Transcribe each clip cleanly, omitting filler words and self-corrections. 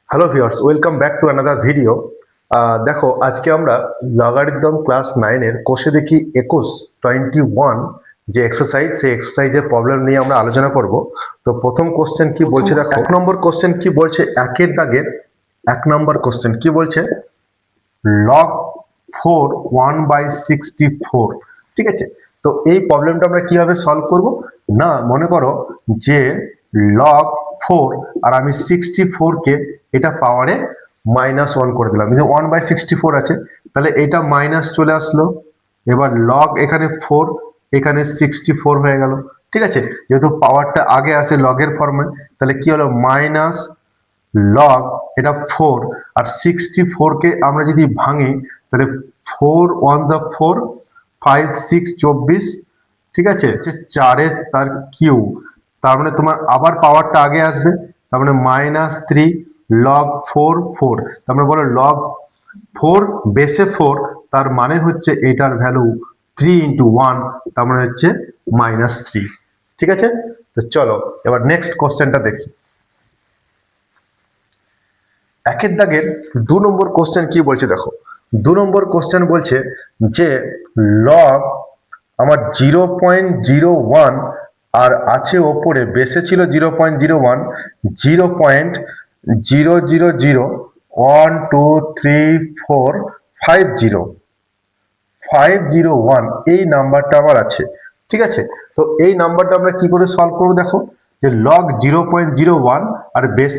Hello viewers, welcome back to another video. দেখো, আজকে আমরা লগারিদম ক্লাস 9 এর কোষে দেখি 21 যে এক্সারসাইজ, সেই এক্সারসাইজের প্রবলেম নিয়ে আমরা আলোচনা করব। তো প্রথম কোশ্চেন কি বলছে দেখো, এক নম্বর কোশ্চেন কি বলছে, একের দাগের 1 নম্বর কোশ্চেন কি বলছে, লগ 4 1/64। ঠিক আছে, তো এই প্রবলেমটা আমরা কিভাবে সলভ করব না, মনে করো যে লগ 4 আর আমি 64 কে এটা পাওয়ারে -1 করে দিলাম, কিন্তু 1/64 আছে, তাহলে এটা মাইনাস চলে আসলো। এবার লগ এখানে 4, এখানে 64 হয়ে গেল। ঠিক আছে, যেহেতু পাওয়ারটা আগে আসে লগের ফর্মে, তাহলে কি হলো মাইনাস লগ এটা 4 আর 64 কে আমরা যদি ভাঙি তাহলে 4 1 যা 4, 5 6 24। ঠিক আছে, 4 তার কিউ, তার মানে তোমার আবার পাওয়ারটা আগে আসবে, তার মানে -3 লগ 4 4, তার মানে বলো লগ 4 বেসে 4, তার মানে হচ্ছে এটার ভ্যালু 3 × 1, তার মানে হচ্ছে -3। ঠিক আছে, তো চলো এবার নেক্সট কোশ্চেনটা দেখি। একের দাগের 2 নম্বর কোশ্চেন কি বলছে দেখো, 2 নম্বর কোশ্চেন বলছে যে লগ আমার 0.01 আর আছে ওপরে, বেসে ছিল 0.01, 0.00012345 501 এই নাম্বারটা আমার আছে। ঠিক আছে, তো এই নাম্বারটা আমরা কি করে সলভ করবো দেখো, যে লগ 0.01 আর বেস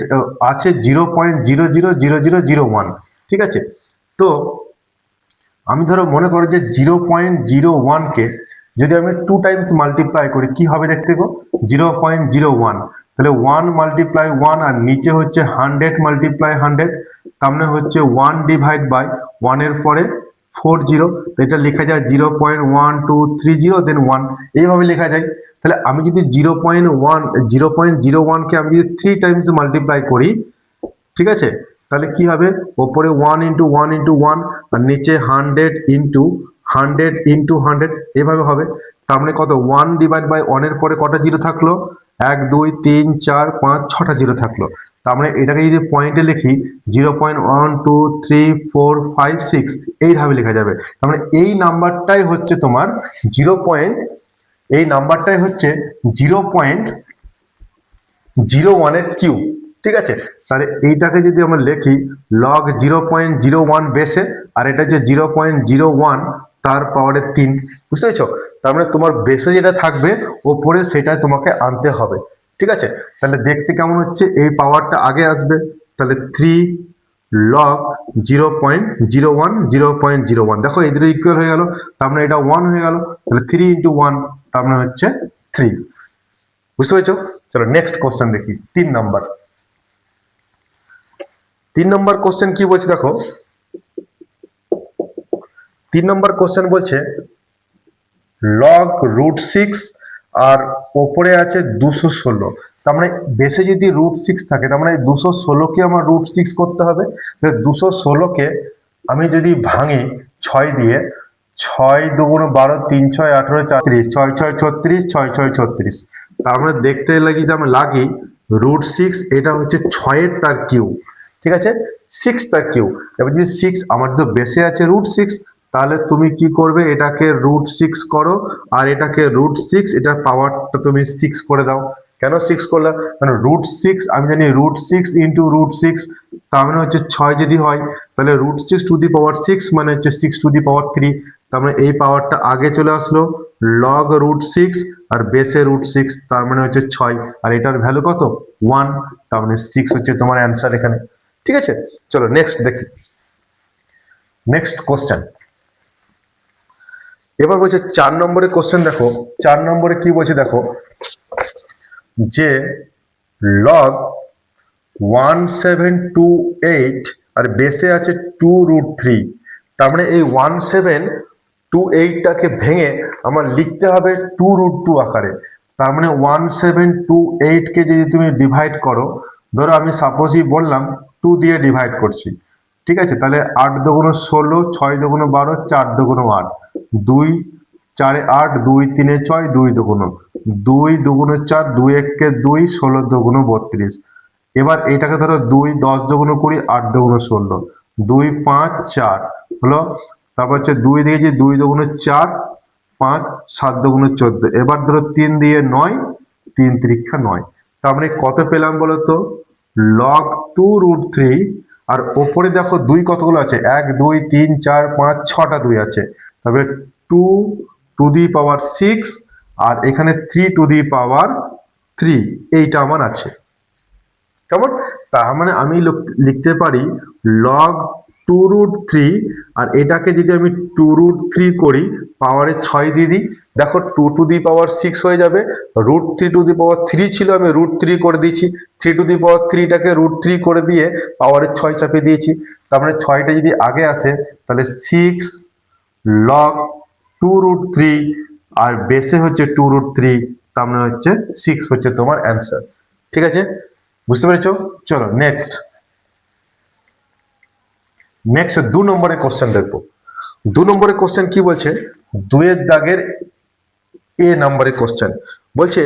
আছে 0.000001। ঠিক আছে, তো আমি ধরো মনে করো যে 0.01 কে যদি আমি 2 টাইমস মাল্টিপ্লাই করি কি হবে দেখতে গো, 0.01, তাহলে 1 × 1 আর নিচে হচ্ছে 100 × 100, তার মানে হচ্ছে 1/1 এর পরে 40, তো এটা লেখা যায় 0.1230 দেন 1, এইভাবে লেখা যায়। তাহলে আমি যদি 0.01 কে আমি যদি 3 টাইমস মাল্টিপ্লাই করি, ঠিক আছে, তাহলে কি হবে, ওপরে 1 × 1 × 1 আর নিচে 100 × 100 × 100, এভাবে হবে। তার মানে কত, 1/1 এর পরে কটা জিরো থাকলো, 1 2 3 4 5 6টা জিরো থাকলো। তার মানে এটাকে যদি পয়েন্টে লিখি 0.123456 এইভাবে লেখা যাবে। তার মানে এই নাম্বারটাই হচ্ছে তোমার 0. এই নাম্বারটাই হচ্ছে 0.01 এর কিউ। ঠিক আছে, তাহলে এইটাকে যদি আমরা লিখি লগ 0.01 বেসে, আর এটা যে 0.01 তার পাওয়ারের 3, বুঝতে পেরেছো? তার মানে তোমার বেসে যেটা থাকবে ওপরে সেটা তোমাকে আনতে হবে। ঠিক আছে, তাহলে দেখতে কেমন হচ্ছে, এই পাওয়ারটা আগে আসবে, তাহলে 3 লগ 0.01 দেখো এই দুটো ইকুয়াল হয়ে গেল, তার মানে এটা 1 হয়ে গেল, তাহলে 3 × 1 তার মানে হচ্ছে 3। বুঝতে পেরেছো? চলো নেক্সট কোশ্চেন দেখি, 3 নম্বর। 3 নম্বর কোশ্চেন কি বলছে দেখো, 3 নম্বর কোশ্চেন বলছে লগ √6 আর ওপরে আছে 216, তার মানে বেসে যদি √6 থাকে, তার মানে 216 কে আমার √6 করতে হবে। 216 কে আমি যদি ভাঙি 6 দিয়ে, 6 2 12 3 6 18 34, 6 6 36, 6 6 36, তার মানে দেখতে লাগি যে আমি লাগি √6, এটা হচ্ছে 6 তার কিউ। ঠিক আছে, 6 তার কিউ। এবার যদি 6 আমার তো বেসে আছে √6, তাহলে তুমি কি করবে, এটাকে √6 করো আর এটাকে √6, এটা পাওয়ারটা তুমি 6 করে দাও। কেন 6 করলা, কারণ √6 আমি জানি √6 × √6, তার মানে হচ্ছে 6 যদি হয় তাহলে √6 মানে হচ্ছে 6 তার মানে এই পাওয়ারটা আগে চলে আসলো, লগ √6 আর বেসে √6, তার মানে হচ্ছে 6, আর এটার ভ্যালু কত 1, তার মানে 6 হচ্ছে তোমার অ্যান্সার এখানে। ঠিক আছে, চলো নেক্সট দেখি, নেক্সট কোশ্চেন। এবার বলছে 4 নম্বরের কোশ্চেন দেখো, 4 নম্বরে কি বলছে দেখো, যে লগ 1728 আর বেসে আছে 2√3, তার মানে এই 1728টাকে ভেঙে আমার লিখতে হবে 2√2 আকারে। তার মানে 1728 কে যদি তুমি ডিভাইড করো, ধরো আমি সাপোজই বললাম 2 দিয়ে ডিভাইড করছি। ঠিক আছে, তাহলে 8 2 16, 6 2 12, 4 2 8, 2 4 8, 2 3 6, 2 2 2 2 4, 2 1 2, 16 2 32, এবার এইটাকে ধরো 2 10 দুগুণ 20 8 দুগুণ 16 2 5 4 হলো। তারপর হচ্ছে 2 দিয়েছি 2 দুগুণ 4 5 7 দুগুণ 14। এবার ধরো 3 দিয়ে 9 3 তিরিক্ষা 9। তার মানে কত পেলাম বলো তো? log 2√3। আর ওপরে দেখো 2 কতগুলো আছে? 1 2 3 4 5 6টা 2 আছে। তারপরে 2 টু দি পাওয়ার 6 আর এখানে 3 টু দি পাওয়ার 3 এইটা আমার আছে। কেমন? তার মানে আমি লিখতে পারি log 2√3 আর এটাকে যদি আমি 2√3 করি পাওয়ারে 6 দিয়ে দিই, দেখো 2 টু দি পাওয়ার 6 হয়ে যাবে। √3 টু দি পাওয়ার 3 ছিল, আমি √3 করে দিয়েছি। 3 টু দি পাওয়ার 3টাকে √3 করে দিয়ে পাওয়ারে 6 চাপিয়ে দিয়েছি। তার মানে 6টা যদি আগে আসে তাহলে 6 log 2√3 আর বেসে হচ্ছে 2√3, তার মানে হচ্ছে 6 হচ্ছে তোমার অ্যান্সার। ঠিক আছে, বুঝতে পেরেছো? চলো নেক্সট 2 নম্বরের কোশ্চেন দেখবো। 2 নম্বরের কোশ্চেন কি বলছে? 2 এর দাগের এ নম্বরের কোশ্চেন বলছে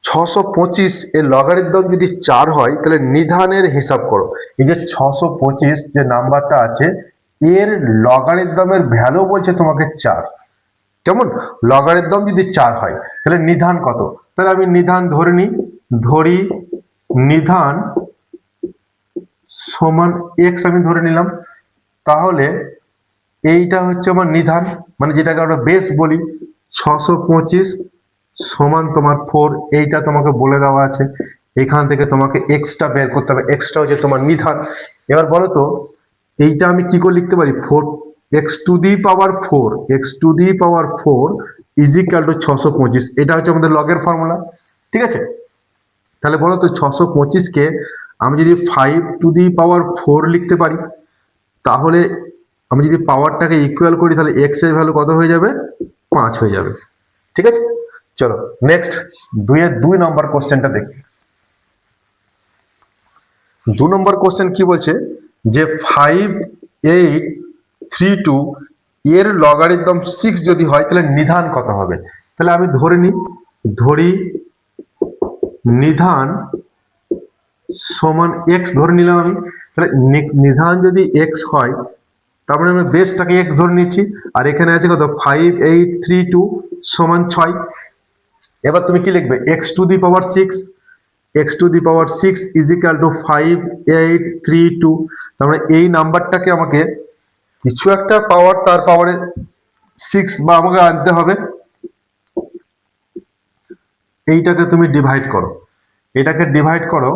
625 এর লগারিদম যদি 4 হয় তাহলে নিধানের হিসাব করো। এই যে 625 যে নাম্বারটা আছে এর লগারিদমের ভ্যালু বলছে তোমাকে 4। কেমন? লগারিদম যদি 4 হয় তাহলে নিধান কত? তাহলে আমি নিধান ধরি নিধান সমান x আমি ধরে নিলাম। তাহলে এইটা হচ্ছে আমার নিধান, মানে যেটাকে আমরা বেস বলি। 625 সমান তোমার 4, এইটা তোমাকে বলে দেওয়া আছে। এখান থেকে তোমাকে এক্সটা বের করতে হবে, এক্সটা হচ্ছে তোমার নিধান। এবার বলো তো এইটা আমি কি করে লিখতে পারি? 4 x to the power 4 is equal two 625। এটা হচ্ছে আমাদের লগের ফর্মুলা। ঠিক আছে, তাহলে বলো তো 625কে আমি যদি 5 টু দি পাওয়ার 4 লিখতে পারি, তাহলে আমি যদি পাওয়ারটাকে ইকুয়াল করি তাহলে এক্স এর ভ্যালু কত হয়ে যাবে? 5 হয়ে যাবে। ঠিক আছে, চলো নেক্সট 2 নম্বর কোশ্চেনটা দেখি। 2 নম্বর কোশ্চেন কি বলছে যে 5832 এর লগারিদম 6 যদি হয় তাহলে নিধান কত হবে? তাহলে আমি ধরি নিধান সমান এক্স ধরে নিলাম আমি। তাহলে নিধান যদি এক্স হয় তারপরে আমি বেসটাকে এক্স ধরে নিচ্ছি। আর এখানে আছে কত? 5832 সমান 6। এবার তুমি কি লিখবে? X two the power 6 is equal two 5832। তার মানে এই নাম্বারটাকে আমাকে কিছু একটা পাওয়ার তার পাওয়ারে 6 বা আমাকে আনতে হবে। এইটাকে তুমি ডিভাইড করো,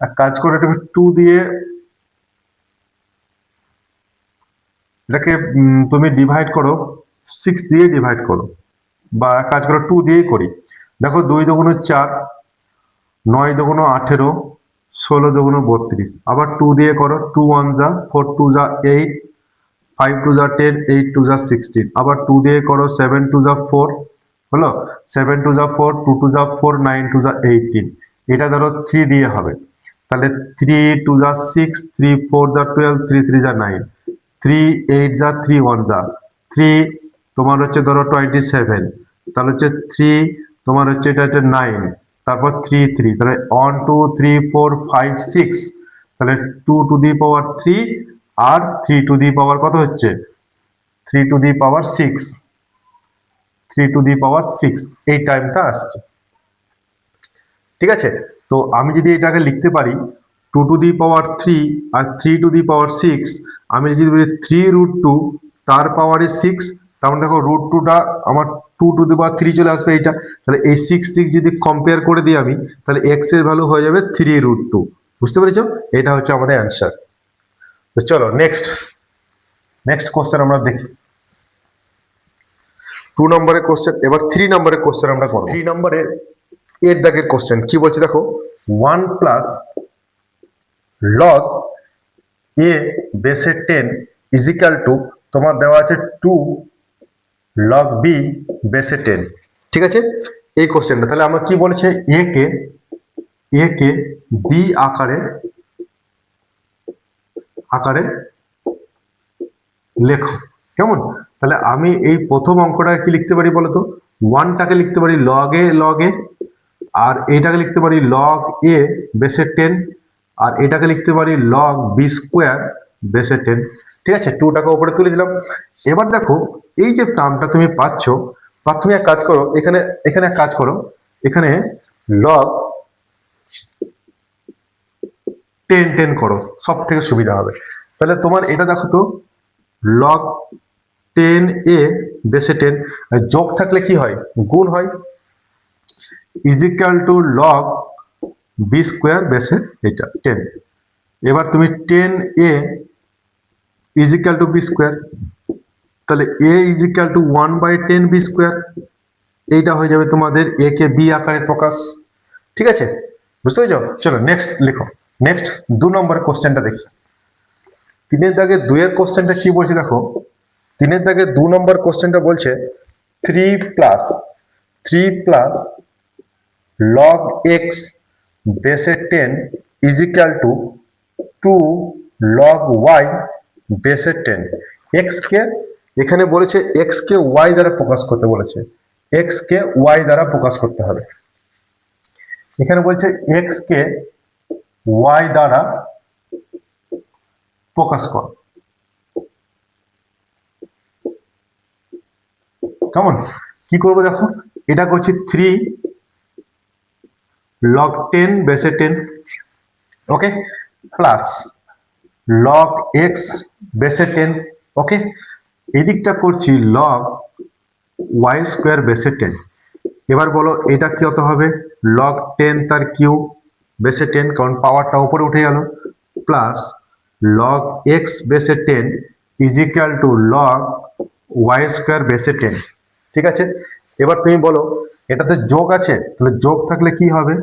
এক কাজ করে তুমি 2 দিয়ে এটাকে তুমি ডিভাইড করো, 6 দিয়ে ডিভাইড করো, বা এক কাজ করো 2 দিয়েই করি। দেখো 2 দুগুণ 4, 9 দুগুণ 18, 16 দুগুণ 32। আবার 2 দিয়ে করো, 2 1 যা 4 2 যা 8, 5 2 যা 10, 8 2 যা 16। আবার 2 দিয়ে করো, 7 2 যা 4 হলো, 7 2 যা 4, 2 2 যা 4, 9 2 যা 18। এটা ধরো 3 দিয়ে হবে, তাহলে 3 2 যা 6, 3 4 যা 12, 3 3 যা 9, 3 8 যা 3 1 যা 3, তোমার হচ্ছে ধরো 27। তাহলে হচ্ছে 3 তোমার হচ্ছে এটা হচ্ছে 9, তারপর 3 3, তাহলে 1 2 3 4 5 6, তাহলে 2 to the power 3 R 3 two the পাওয়ার কত হচ্ছে? 3 two the power 6, 3 two the পাওয়ার 6 এই টাইমটা আসছে। ঠিক আছে, তো আমি যদি এটাকে লিখতে পারি 2 to the power 3 R 3 two the পাওয়ার 6, আমি যদি বলি 3√2 তার পাওয়ারে 6, তার মানে দেখো √2টা আমার 2 টু দি পাওয়ার 3 চলে আসবে এইটা। তাহলে এই 6 যদি কম্পেয়ার করে দিই আমি, তাহলে x এর ভ্যালু হয়ে যাবে 3√2। বুঝতে পেরেছো? এটা হচ্ছে আমাদের অ্যান্সার। তো চলো নেক্সট কোশ্চেন আমরা দেখি। 2 নম্বরের কোশ্চেন, এবার 3 নম্বরের কোশ্চেন আমরা করব। 3 নম্বরের এর দাগের কোশ্চেন কি বলছে দেখো, 1 প্লাস লগ এ বেসে 10 ইজ ইকাল টু তোমার দেওয়া আছে 2 লগ বি বেসে 10। ঠিক আছে, এই কোশ্চেনটা তাহলে আমরা কি বলেছে, এ কে বি আকারে লেখো। কেমন? তাহলে আমি এই প্রথম অঙ্কটা কি লিখতে পারি বলতো? 1টাকে লিখতে পারি লগে আর এটাকে লিখতে পারি লগ এ বেসের 10, আর এটাকে লিখতে পারি লগ বি স্কোয়ার বেসের 10। ঠিক আছে, 2টাকে উপরে তুলে দিলাম। এবার দেখো এই যে টার্মটা তুমি পাচ্ছ, বা তুমি এক কাজ করো, এখানে এখানে এক কাজ করো, এখানে লগ 10 করো, সব থেকে সুবিধা হবে। তাহলে তোমার এটা দেখো তো, লগ 10a বেসে 10, যোগ থাকলে কি হয়, গুণ হয়, is equal to log b square বেসে এটা 10। এবার তুমি 10a is equal to b square, তাহলে a is equal to 1/10 b square, এইটা হয়ে যাবে তোমাদের a কে b আকারে প্রকাশ। ঠিক আছে, বুঝতে পেরেছ? চলো নেক্সট লিখো। নেক্সট 2 নম্বরের কোশ্চেনটা দেখি। 3-এর দাগে 2-এর কোশ্চেনটা কি বলছে দেখো। 3-এর দাগে 2 নম্বর কোশ্চেনটা বলছে 3 প্লাস লগ এক্স বেসে 10 is equal to 2 log y বেসে 10। এক্স কে এখানে বলেছে এক্স কে ওয়াই দ্বারা প্রকাশ করতে বলেছে, এক্স কে ওয়াই দ্বারা প্রকাশ করতে হবে। এখানে বলছে এক্স কে ওয়াই দ্বারা প্রকাশ কর। কেমন, কি করবো দেখো, এটা করছি 3 log 10 বেসে 10, ওকে, প্লাস log x বেসে 10, ওকে, এদিকটা করছি log y স্কোয়ার বেসে 10। এবার বলো এটা কি হতে হবে, log 10 তার কিউ বেসে 10, কারণ পাওয়ারটা উপরে উঠে গেল, প্লাস log x বেসে 10 is equal two log y square বেসে 10। ঠিক আছে, এবার তুমি বলো এটাতে যোগ আছে, তাহলে যোগ থাকলে কি হবে,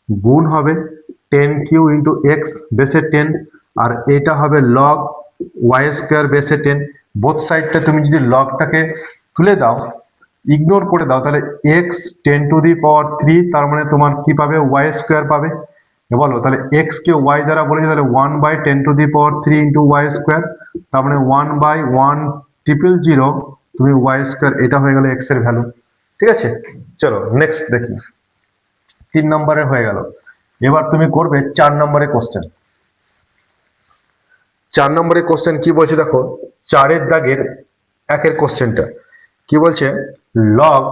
গুণ হবে, 10 কিউ ইন্টু এক্স বেসে 10, আর এটা হবে লগ ওয়াই স্কোয়ার বেসে 10। বোথ সাইডটা তুমি যদি লগটাকে তুলে দাও, ইগনোর করে দাও, তাহলে এক্স 10⁻³ তার মানে তোমার কি পাবে, ওয়াই স্কোয়ার পাবে। বলো তাহলে এক্স কে ওয়াই দ্বারা বলেছে, তাহলে 1/10⁻³ ইন্টু ওয়াই স্কোয়ার, তার মানে 1/1000 তুমি ওয়াই স্কোয়ার, এটা হয়ে গেল এক্স এর ভ্যালু। ঠিক আছে, চলো নেক্সট দেখি। 3 নম্বরে হয়ে গেল। এবার তুমি করবে 4 নম্বরের কোশ্চেন। 4 নম্বরের কোশ্চেন কি বলছে দেখো, 4-এর দাগের 1-এর কোশ্চেনটা কি বলছে, লগ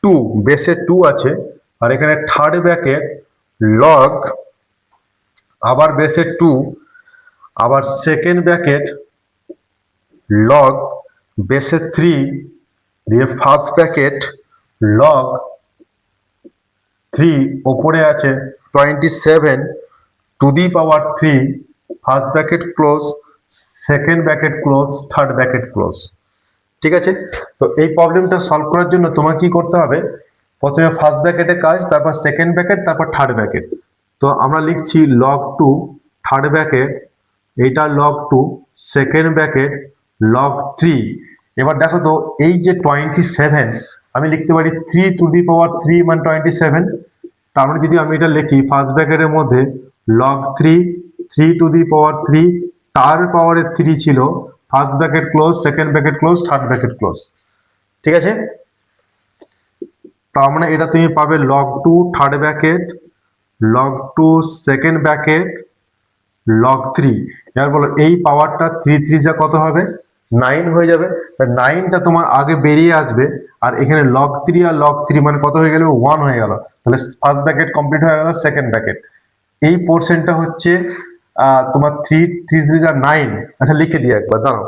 2 বেসে 2 আছে, আর এখানে থার্ড ব্র্যাকেট লগ আবার বেসে 2, আবার সেকেন্ড ব্র্যাকেট লগ বেসে 3, দিয়ে ফার্স্ট ব্র্যাকেট লগ 3, ওপরে আছে 27⁻³ first bracket close, second bracket close, third bracket close. ঠিক আছে, তো এই প্রবলেমটা সলভ করার জন্য তোমার কি করতে হবে, প্রথমে ফার্স্ট ব্র্যাকেটে কাজ, তারপর সেকেন্ড ব্র্যাকেট, তারপর থার্ড ব্র্যাকেট। তো আমরা লিখছি লগ 2 থার্ড ব্র্যাকেট, এইটা লগ 2 সেকেন্ড ব্র্যাকেট লগ 3। এবার দেখো তো এই যে 27 আমি লিখতে পারি 3⁻³ মানে 27, তার মানে যদি আমি এটা লিখি ফার্স্ট ব্র্যাকেটের মধ্যে লগ 3 তার পাওয়ারে 3 ছিল, first bracket close, second bracket close, third bracket close. ঠিক আছে, তার মানে এটা তুমি পাবে log 2 third bracket, log 2 second bracket, log 3। এবার বলো এই পাওয়ারটা 3 যা কত হবে, 9 হয়ে যাবে। 9টা তোমার আগে বেরিয়ে আসবে, আর এখানে লগ 3 আর লগ 3 মানে কত হয়ে গেল, 1 হয়ে গেল। তাহলে ফার্স্ট ব্র্যাকেট কমপ্লিট হয়ে গেল, সেকেন্ড ব্র্যাকেট। এই পোর্শনটা হচ্ছে তোমার 3 যা 9। আচ্ছা লিখে দিই একবার, দাঁড়াও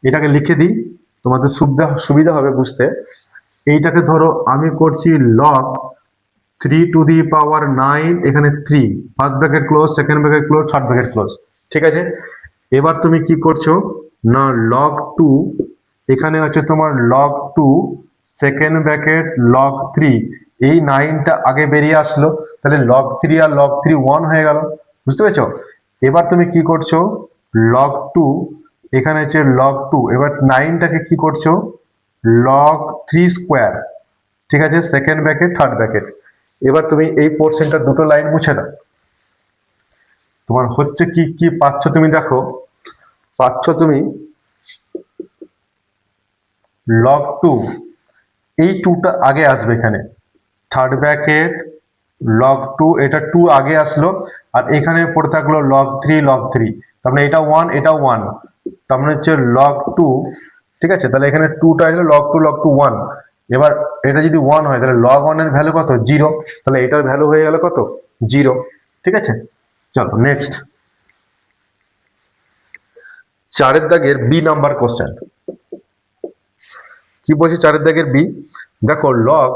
এটাকে লিখে দিই, তোমাদের সুবিধা হবে বুঝতে। এইটাকে ধরো আমি করছি লগ 3⁹, এখানে 3, first bracket close, second bracket close, third bracket close. ঠিক আছে, এবার তুমি কি করছো না, লগ 2 এখানে হচ্ছে তোমার লগ 2 সেকেন্ড ব্র্যাকেট লগ 3, এই 9টা আগে বেরিয়ে আসলো, তাহলে লগ 3 আর লগ 3 1 হয়ে গেল। বুঝতে পেরেছো? এবার তুমি কি করছো, লগ 2 এখানে হচ্ছে লগ 2, এবার 9টাকে কি করছো, লগ 3 স্কোয়ার। ঠিক আছে, সেকেন্ড ব্র্যাকেট থার্ড ব্র্যাকেট। এবার তুমি এই পোর্শনটা দুটো লাইন মুছে দাও, তোমার হচ্ছে কি কি পাচ্ছ তুমি দেখো, পাচ্ছ তুমি লগ 2, এই 2টা আগে আসবে এখানে। থার্ড ব্র্যাকেট লগ 2, এটা 2 আগে আসলো, আর এখানে পড়ে থাকলো লগ 3 লগ 3, তার মানে এটা 1 এটা 1, তার মানে হচ্ছে লগ 2, ঠিক আছে। তাহলে এখানে 2টা আসলে লগ 2 লগ 2 1, এবার এটা যদি 1 হয় তাহলে লগ 1 এর ভ্যালু কত 0, তাহলে এটার ভ্যালু হয়ে গেল কত 0, ঠিক আছে। চলো নেক্সট, 4 দাগের বি নাম্বার কোশ্চেন। কি বলছে 4 দাগের বি? দেখো log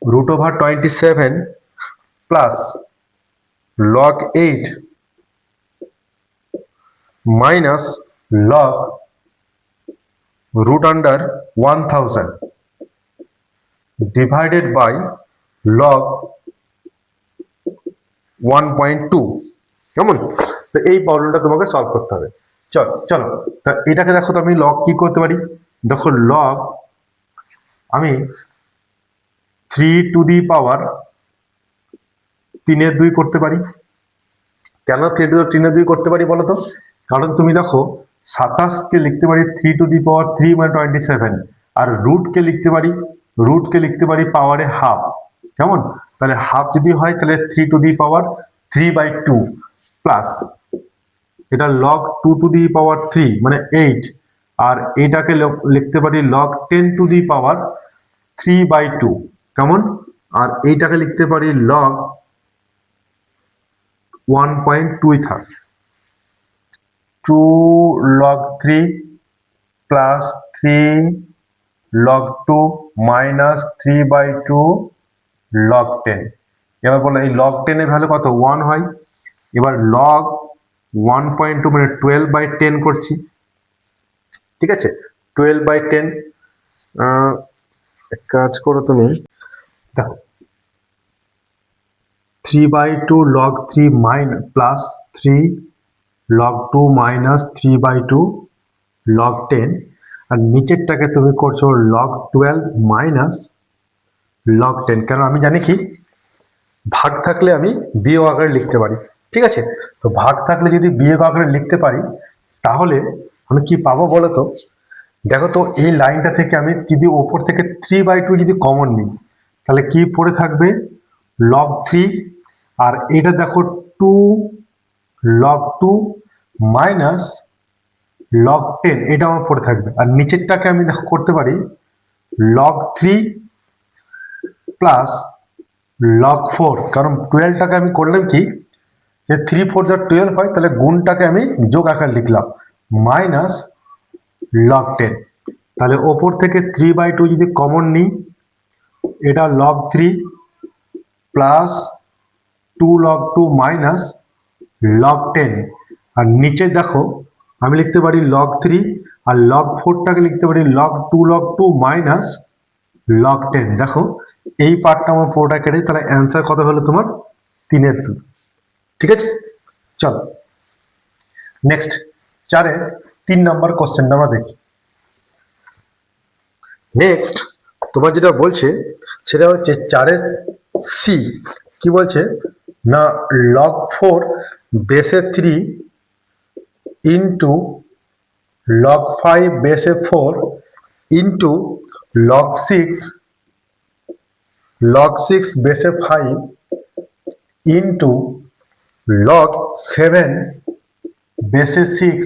√27 plus log 8 minus log √1000 divided by log 1.2, কেমন? তো এই প্রবলেমটা তোমাকে সলভ করতে হবে। চলো তা এটাকে দেখো তো আমি লগ কি করতে পারি, দেখো লগ আমি 3 করতে পারি। কেন 3 করতে পারি বলো তো? কারণ তুমি দেখো 27কে লিখতে পারি 3 মানে 27, আর রুটকে লিখতে পারি পাওয়ারে হাফ, কেমন? তাহলে হাফ যদি হয় তাহলে 3 প্লাস এটা লগ 2 মানে 8, আর এটাকে লিখতে পারি লগ 10 কেমন? আর এইটাকে লিখতে পারি লগ 1.2 থাক, 2 log 3 plus 3 log 2 minus 3/2 log 10। এবার বলো এই log 10 এর ভ্যালু কত 1 হয়, এবার log 1.2 মানে 12/10 করছি, ঠিক আছে। 12/10, এক কাজ করো তুমি, দেখো 3/2 log 3 minus plus 3 log 2 minus 3/2 log 10, আর নিচেরটাকে তুমি করছো log 12 মাইনাস log 10। কারণ আমি জানি কি ভাগ থাকলে আমি বিয়োগ আকারে লিখতে পারি, ঠিক আছে। তো ভাগ থাকলে যদি বিয়োগ আকারে লিখতে পারি তাহলে আমি কি পাবো বলো তো? দেখো তো এই লাইনটা থেকে আমি যদি ওপর থেকে 3/2 যদি কমন নিই তাহলে কি পড়ে থাকবে log 3, আর এটা দেখো 2 log 2 মাইনাস log 10, এটা আমার পড়ে থাকবে। আর নিচেরটাকে আমি দেখো করতে পারি log 3 প্লাস log 4, কারণ 12টাকে আমি করলাম কি যে 3 4 যা 12 হয় তাহলে গুণটাকে আমি যোগ আকার লিখলাম মাইনাস log 10। তাহলে ওপর থেকে 3/2 যদি কমন নিই এটা log 3 plus 2 log 2 minus log 10, আর নিচে দেখো আমি লিখতে পারি log 3, আর log 4টাকে লিখতে পারি log 2 মাইনাস log 10। দেখো এই পার্টটা আমার পুরোটা কেটে, তাহলে অ্যান্সার কত হলো তোমার 3/2, ঠিক আছে। চলো নেক্সট 4-এর 3 নম্বর কোশ্চেনটা আমরা দেখি। নেক্সট তোমার যেটা বলছে সেটা হচ্ছে 4-এর সি। কি বলছে না log 4 বেসে 3 ইন্টু log 5 বেসে 4 ইন্টু log 6 বেসে 5 ইন্টু log 7 বেসে 6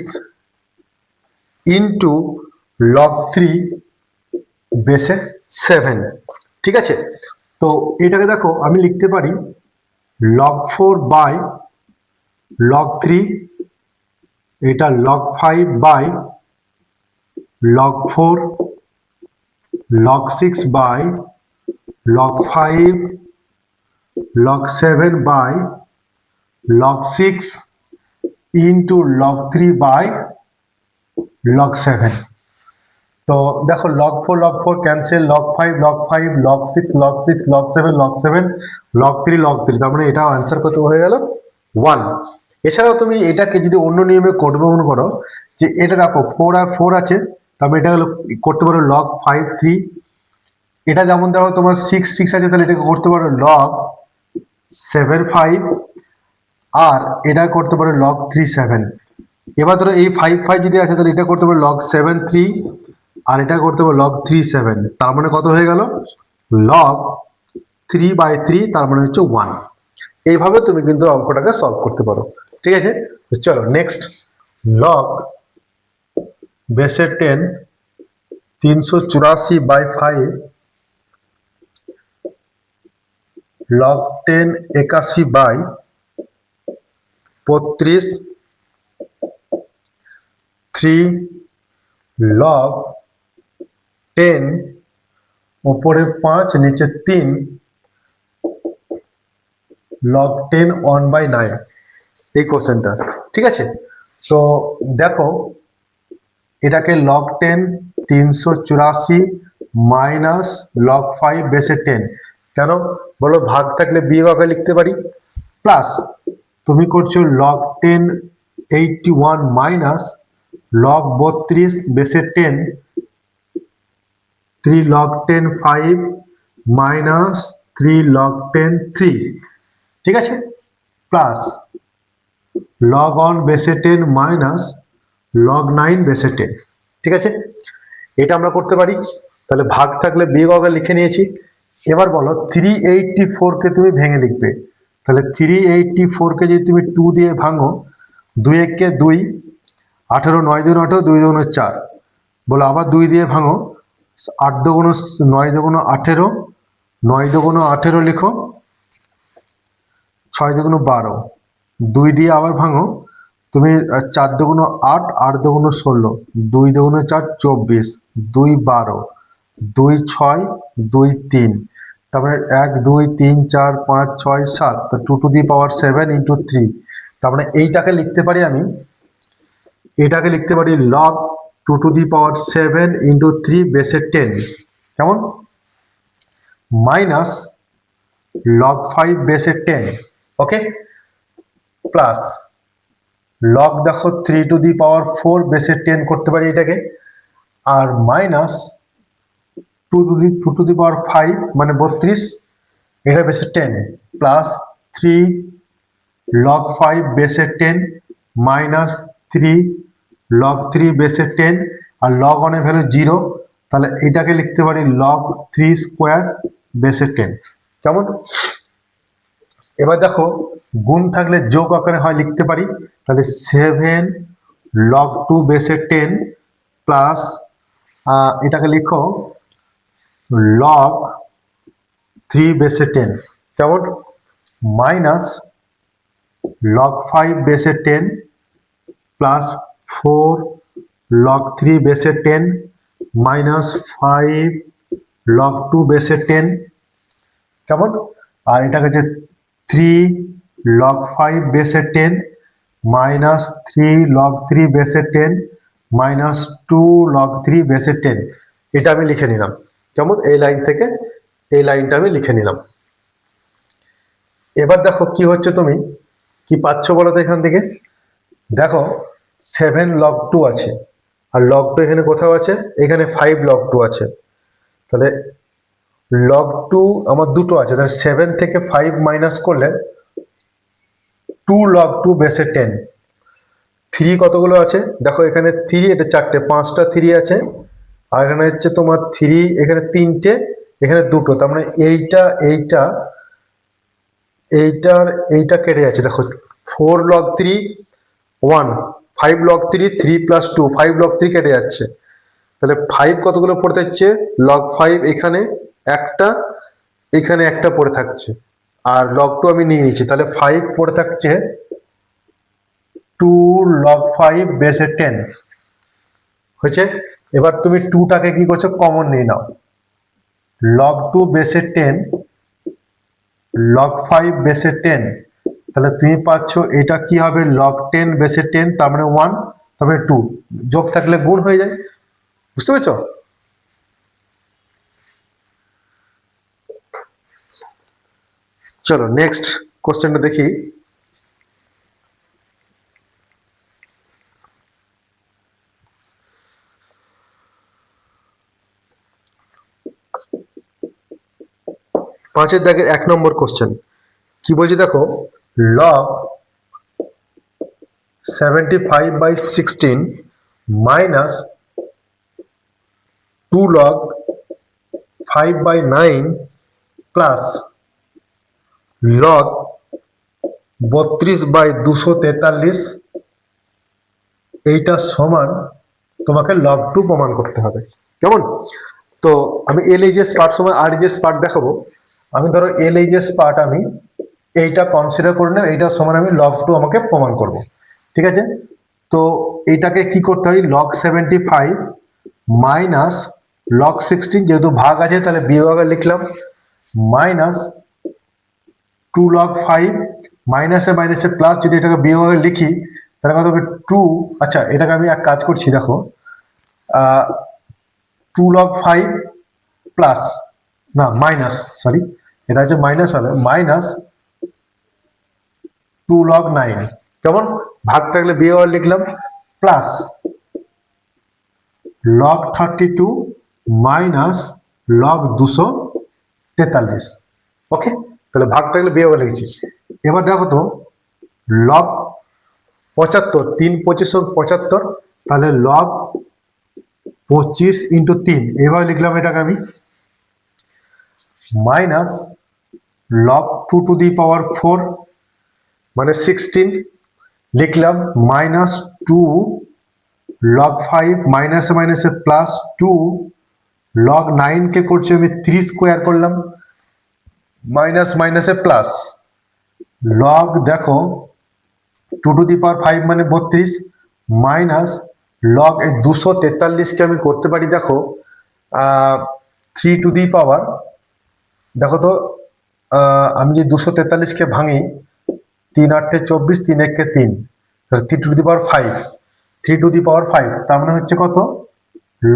ইন্টু log 3 বেসে 7, ঠিক আছে। তো এটাকে দেখো আমি লিখতে পারি log 4 বাই log 3, এটা log 5 by log 4, log 6 by log 5, log 7 by log 6 into log 3 by log 7। তো দেখো log 4 cancel, log 5 log 5, log 6 log 6 log 7 log 7 log 3 log 3, তার মানে এটা आंसर কত হয়ে গেল 1। এছাড়াও তুমি এটাকে যদি অন্য নিয়মে করবে মনে করো যে এটা দেখো 4 আর 4 আছে, তবে এটা হলো করতে পারো log 5 3, এটা যেমন দেখো তোমার 6 6 আছে তাহলে এটাকে করতে পারো log 7 5, আর এটা করতে পারো log 3 7। এবার ধরো এই 5 5 যদি আছে তাহলে এটা করতে পারো log 7 3, আর এটা করতে পারো log 3 7, তার মানে কত হয়ে গেল লগ 3/3 তার মানে হচ্ছে 1। এইভাবে তুমি কিন্তু অঙ্কটাকে সলভ করতে পারো। ঠিক আছে, চলো নেক্সট। লগ বেসের 10 384/5 লগ 10 81/32 3 লগ 10 ওপরে 5 নিচে 3 লগ 10 1/9 এই কোশ্চেনটা। ঠিক আছে, তো দেখো এটাকে লগ 10 384 মাইনাস লগ 5 বেসে 10, কেন বলো? ভাগ থাকলে বিয়োগ আগে লিখতে পারি। প্লাস তুমি করছো লগ 10 81 মাইনাস লগ 32 বেসে 10 3 log 10 5 মাইনাস 3 log 10 3। ঠিক আছে, প্লাস log on বেসে 10 মাইনাস log 9 বেসে 10। ঠিক আছে, এটা আমরা করতে পারি। তাহলে ভাগ থাকলে বিয়োগ আগে লিখে নিয়েছি। এবার বলো 384 কে তুমি ভেঙে লিখবে। তাহলে 384 কে যদি তুমি 2 দিয়ে ভাঙো, 2 একে 2, 18 9 2 18, 2 2 4। বলো আবার 2 দিয়ে ভাঙো, 8 2 9 2 18, 9 2 18 লিখো, 6 2 12। 2 দিয়ে আবার ভাঙো তুমি, 4 2 8, 8 2 16, 2 2 4 24, 2 12, 2 6, 2 3। তারপরে 1 2 3 4 5 6 7, 2 টু দি পাওয়ার 7 ইন্টু 3। তারপরে এইটাকে লিখতে পারি আমি, এটাকে লিখতে পারি log 2 to the power 7 into 3 বেসে 10, কেমন? মাইনাস log 5 বেসে 10। ওকে, প্লাস লগ দেখো 3 টু দি পাওয়ার 4 বেসে 10 করতে পারি এটাকে, আর মাইনাস 2 টু দি পাওয়ার 5 মানে 32, এটা বেসে 10, প্লাস 3 log 5 বেসে 10 মাইনাস 3 log 3 বেসে 10, আর log 1 এর ভ্যালু 0, তাহলে এটাকে লিখতে পারি log 3 স্কোয়ার বেসে 10, কেমন? এবার দেখো গুণ থাকলে যোগ আকারে হয় লিখতে পারি। তাহলে 7 log 2 বেসে 10 প্লাস এটাকে লিখো log 3 বেসে 10, কেমন? মাইনাস log 5 বেসে 10 প্লাস 4 log 3 বেসে 10 মাইনাস 5 log 2 বেসে 10, কেমন? আর এটাকে যে 3 log 5 বেসে 10 মাইনাস 3 log 3 বেসে 10 মাইনাস 2 log 3 বেসে 10, এটা আমি লিখে নিলাম। কেমন? এই লাইন থেকে এই লাইনটা আমি লিখে নিলাম। এবার দেখো কি হচ্ছে, তুমি কি পাচ্ছ বলো তো এখান থেকে? দেখো 7 log 2 আছে, আর log 2 এখানে কোথাও আছে, এখানে 5 log 2 আছে। তাহলে log 2 আমার দুটো আছে, তাহলে 7 থেকে 5 মাইনাস করলে 2 log 2 বেসে 10। 3 কতগুলো আছে দেখো, এখানে 3, এটা 4টে, 5টা 3 আছে, আর এখানে হচ্ছে তোমার 3, এখানে 3টে, এখানে 2টো, তার মানে এইটা কেটে যাচ্ছে। দেখো 4 log 3 1, 5 log 3 3 প্লাস 2 5 log 3 কেটে যাচ্ছে। তাহলে 5 কতগুলো পড়ে থাকছে, log 5 এখানে একটা, এখানে একটা পড়ে থাকছে, আর log 2 আমি নিয়ে নিচ্ছি, তাহলে 5 পড়ে থাকছে 2 log 5 বেসে 10 হয়েছে। এবার তুমি 2টাকে কি করছো, কমন নিয়ে নাও, log 2 বেসে 10 log 5 বেসে 10, তাহলে তুমি পাচ্ছ এটা কি হবে, log 10 বেসে 10, তার মানে 1, তার মানে 2, যোগ থাকলে গুণ হয়ে যায়। বুঝতে পেরেছ? চলো নেক্সট কোশ্চেনটা দেখি। পাঁচের দাগের 1 নম্বর কোশ্চেন কি বলছে দেখো, log 75/16 minus 2 log 5/9 plus log 32/243, এইটা সমান তোমাকে লগ 2 প্রমাণ করতে হবে। কেমন? তো আমি এল এইচএস পার্ট সময় আর এইচএস পার্ট দেখাবো। আমি ধরো এল এইচএস পার্ট আমি এইটা কনসিডার করে নেব, এইটার সমান আমি লগ 2 আমাকে প্রমাণ করব। ঠিক আছে? তো এইটাকে কি করতে হয়, লগ 75 মাইনাস লগ 16, যেহেতু ভাগ আছে তাহলে বিয়োগে লিখলাম, মাইনাস 2 log 5, মাইনাসে মাইনাসে প্লাস, যদি এটাকে বিয়োগে লিখি তাহলে কত হবে 2, আচ্ছা এটাকে আমি এক কাজ করছি, দেখো 2 log 5 প্লাস, না মাইনাস, সরি এটা হচ্ছে মাইনাস হবে, মাইনাস 2 log 9, কেমন? ভাগ থাকলে বিয়োগে লিখলাম, প্লাস log 32 মাইনাস log 243। ওকে, তাহলে ভাগ থাকলে বিয়োগে লিখছি। এবার দেখো তো লগ 75, 3 25 75, তাহলে লগ 25 ইন্টু 3, এভাবে লিখলাম এটাকে আমি, মাইনাস লগ 2 টু দি পাওয়ার 4 মানে 16 লিখলাম, মাইনাস 2 লগ 5, মাইনাসে মাইনাসে প্লাস 2 লগ 9 কে করছি আমি 3 স্কোয়ার করলাম, মাইনাস মাইনাসে প্লাস, লগ দেখো 2 টু দি পাওয়ার 5 মানে 32, মাইনাস লগ 243 কে আমি করতে পারি দেখো 3 টু দি পাওয়ার, দেখো তো আমি যদি 243 কে ভাঙি, 3 8 24, 3 1 3, 3 two the power 5, 3 two the power 5, তার মানে হচ্ছে কত,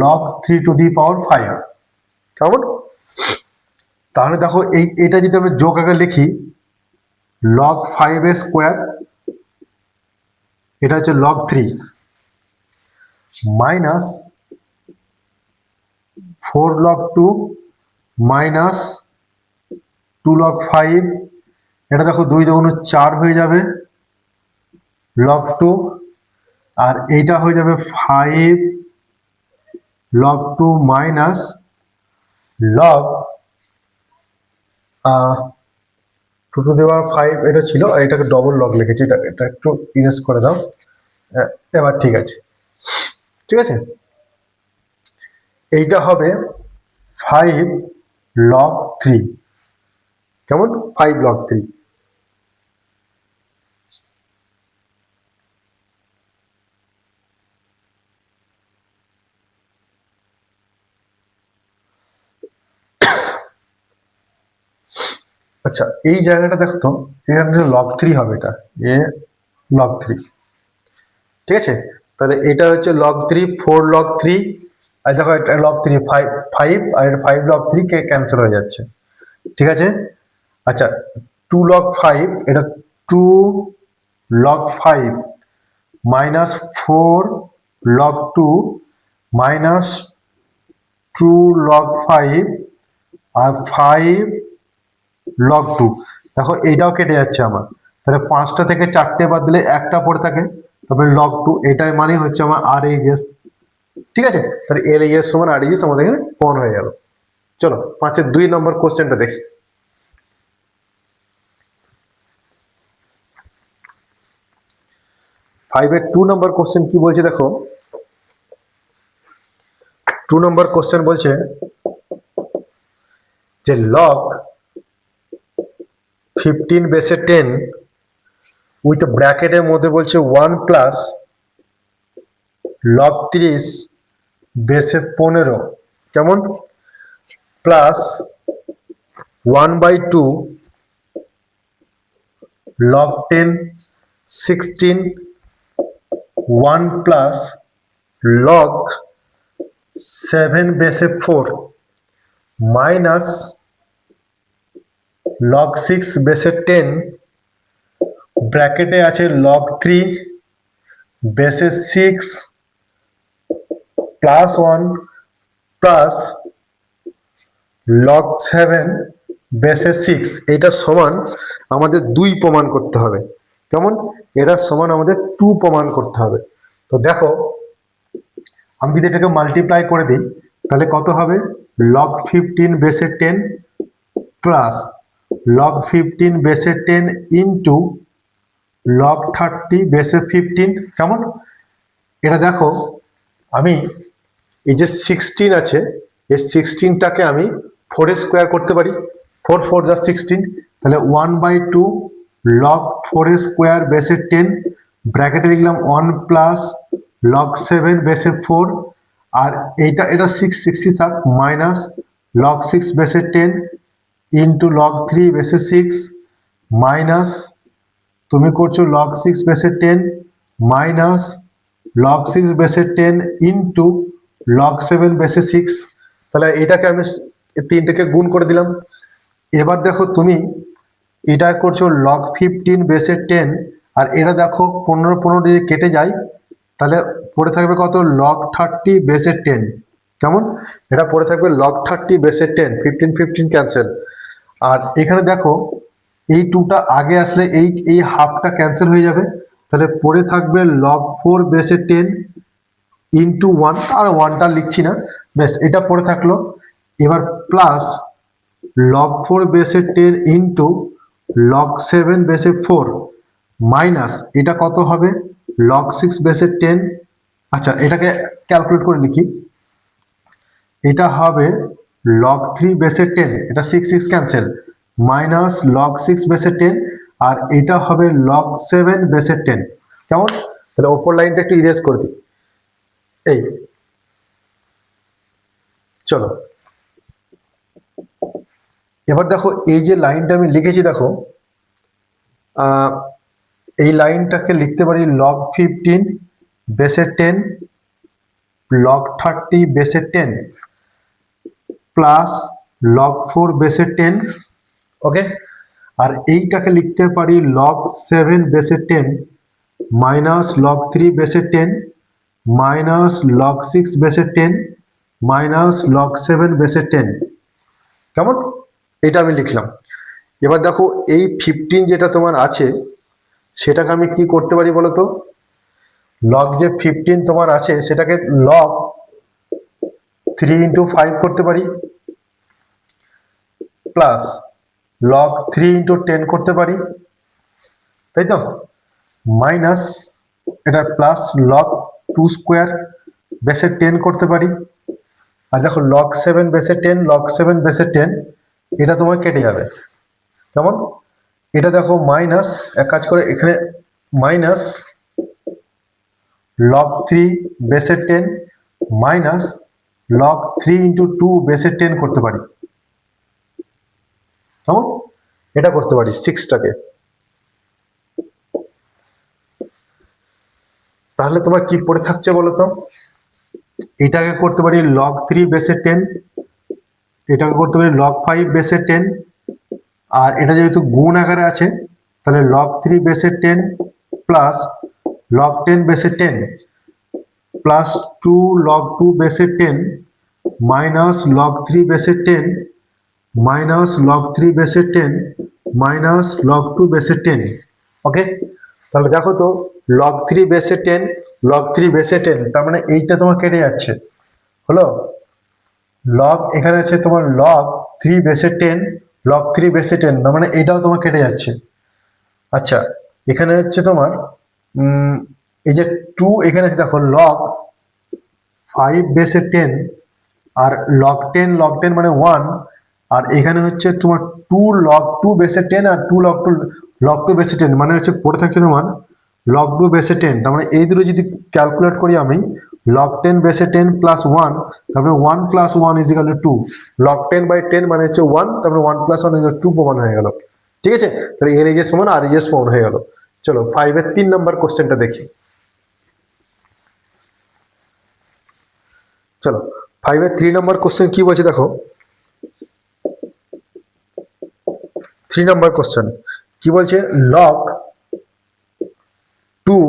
লগ 3 টু দি পাওয়ার 5। কেমন? তাহলে দেখো এটা যদি আমি যোগ আগে লিখি, লগ 5 এর স্কোয়ার, এটা হচ্ছে log 3, minus 4 log 2 minus 2 log 5, এটা দেখো 2 2 4 হয়ে যাবে log 2, আর এইটা হয়ে যাবে 5 log 2 minus log 2 to the power 5, এটা ছিল, এটাকে ডবল লগ লিখেছি, এটা একটু ইরেজ করে দাও। এবার ঠিক আছে, ঠিক আছে, এইটা হবে 5 log 3, কেমন? 5 log 3। আচ্ছা এই জায়গাটা দেখো তো, এখানে লগ 3 হবে, এটা এ লগ 3, ঠিক আছে? তাহলে এটা হচ্ছে লগ 3, 4 log 3, আর দেখো এটা লগ 3, 5 আর এটা 5 log 3 কে ক্যান্সেল হয়ে যাচ্ছে, ঠিক আছে? আচ্ছা 2 log 5, এটা 2 log 5 minus 4 log 2 minus 2 log 5 আর 5 log 2, দেখো এইটাও কেটে যাচ্ছে আমার, তাহলে 5টা থেকে 4টে বাদ দিলে একটা পড়ে থাকে, তবে log 2, এটাই মানে হচ্ছে আমার আর এইচএস, ঠিক আছে? তাহলে এল এইচএস সমান আর এইচএস আমাদের এখানে প্রমাণ হয়ে গেল। চলো 5-এর 2 নম্বর কোশ্চেনটা দেখি। 5-এর 2 নম্বর কোশ্চেন কি বলছে দেখো, 2 নম্বর কোশ্চেন বলছে যে লগ 15 বেসে 10 উইথ ব্র্যাকেটের মধ্যে বলছে 1 প্লাস লগ 30 বেসে 15, কেমন? প্লাস 1/2 log 10 16, 1 প্লাস log 7 বেসে 4 মাইনাস log 6 বেসে 10, ব্র্যাকেটে আছে log 3 বেসে 6 প্লাস 1 প্লাস log 7 বেসে 6, এটা সমান আমাদের 2 প্রমাণ করতে হবে, কেমন? এটা সমান আমাদের 2 প্রমাণ করতে হবে। তো দেখো আমি যদি এটাকে মাল্টিপ্লাই করে দিই তাহলে কত হবে, লগ 15 বেসে 10 প্লাস লগ 15 বেসে 10 ইন্টু লগ 30 বেসে 15। কেমন? এটা দেখো, আমি এই যে 16 আছে, এই 16টাকে আমি 4 এর স্কোয়ার করতে পারি। 4 4 যা 16, তাহলে 1/2 লগ 4 এর স্কোয়ার বেসে 10, ব্র্যাকেটে লিখলাম 1 প্লাস লগ 7 বেসে 4, আর এটা 6 থাক, মাইনাস লগ 6 বেসে 10 ইন্টু লগ 3 বেসে 6, মাইনাস তুমি করছো লগ 6 বেসে 10 মাইনাস লগ 6 বেসে 10 ইন্টু লগ 7 বেসে 6। তাহলে এটাকে আমি তিনটাকে গুণ করে দিলাম। এবার দেখো তুমি এটা করছো লগ 15 বেসে 10, আর এটা দেখো 15 15 যদি কেটে যায় তাহলে পড়ে থাকবে কত? লগ 30 বেসে 10। কেমন? এটা পড়ে থাকবে লগ 30 বেসে 10, 15 15 ক্যান্সেল। আর এখানে দেখো এই টুটা আগে আসলে এই হাফটা ক্যান্সেল হয়ে যাবে, তাহলে পড়ে থাকবে লগ 4 বেসে 10 ইন্টু 1, আর 1টা লিখছি না, বেশ এটা পড়ে থাকলো। এবার প্লাস লগ 4 বেসে 10 ইন্টু লগ 7 বেসে 4, মাইনাস এটা কত হবে? লগ 6 বেসে 10। আচ্ছা, এটাকে ক্যালকুলেট করে লিখি। এটা হবে লগ 3 বেসে 10, এটা 6 6 ক্যান্সেল, মাইনাস লগ 6 বেসে 10, আর এটা হবে লগ 7 বেসে 10। কেমন? তাহলে ওপর লাইনটা একটু ইরেজ করে দিই। এই চলো, এবার দেখো এই যে লাইনটা আমি লিখেছি, দেখো এই লাইনটাকে লিখতে পারি লগ 15 বেসে 10 লগ 30 বেসে 10 প্লাস লগ 4 বেসে 10। ওকে, আর এইটাকে লিখতে পারি লগ 7 বেসে 10 মাইনাস লগ 3 বেসে 10 মাইনাস লগ 6 বেসে 10 মাইনাস লগ 7 বেসে 10। কেমন? এটা আমি লিখলাম। এবার দেখো এই 15 যেটা তোমার আছে সেটাকে আমি কি করতে পারি বলো তো? লগ যে 15 তোমার আছে সেটাকে লগ 3 ইন্টু 5 করতে পারি, প্লাস লগ 3 ইন্টু 10 করতে পারি, তাই তো? মাইনাস এটা প্লাস লগ 2 স্কোয়ার বেসে 10 করতে পারি। আর দেখো লগ 7 বেসে 10, লগ 7 বেসে 10, এটা তোমার কেটে যাবে। কেমন? এটা দেখো মাইনাস, এক কাজ করে এখানে মাইনাস লগ 3 বেসে 10 মাইনাস লগ 3 ইন্টু 2 বেসে 10 করতে পারি। কেমন? এটা করতে পারি 6টাকে। তাহলে তোমার কি পড়ে থাকছে বলো তো? এটাকে করতে পারি লগ 3 বেসে 10, এটাকে করতে পারি লগ 5 বেসে 10, আর এটা যেহেতু গুণ আকারে আছে তাহলে লগ 3 বেসে 10 প্লাস লগ 10 বেসে 10 প্লাস 2 লগ 2 বেসে 10 মাইনাস লগ 3 বেসে 10 মাইনাস লগ 3 বেসে 10 মাইনাস লগ 2 বেসে 10। ওকে, তাহলে দেখো তো লগ 3 বেসে 10 লগ 3 বেসে 10, তার মানে এইটা তোমার কেটে যাচ্ছে। হলো লগ, এখানে আছে তোমার লগ 3 বেসে 10 লগ 3 বেসে 10, তার মানে এটাও তোমার কেটে যাচ্ছে। আচ্ছা, এখানে হচ্ছে তোমার এই যে 2 এখানে আছে, দেখো লগ 5 বেসে 10 আর লগ 10 মানে 1, আর এখানে হচ্ছে তোমার 2 লগ 2 বেসে 10 আর 2 লগ 2 বেসে 10, মানে হচ্ছে পড়ে থাকছে তোমার লগ 2 বেসে 10। তার মানে এই দুটো যদি ক্যালকুলেট করি আমি, লগ 10 বেসে 10 প্লাস 1, তারপরে 1 plus 1 is equal to 2, log 10 by 10 মানে হচ্ছে 1, তারপরে 1 প্লাস 1 ইজ 2 প্রমাণ হয়ে গেল। ঠিক আছে, তাহলে এন এজের সমান আর এজের প্রমাণ হয়ে গেল। চলো 5 এর 3 নম্বর কোশ্চেনটা দেখি। চলো 5 এর 3 নম্বর কোশ্চেন কি বলছে দেখো। 3 নম্বর কোশ্চেন কি বলছে? লগ 2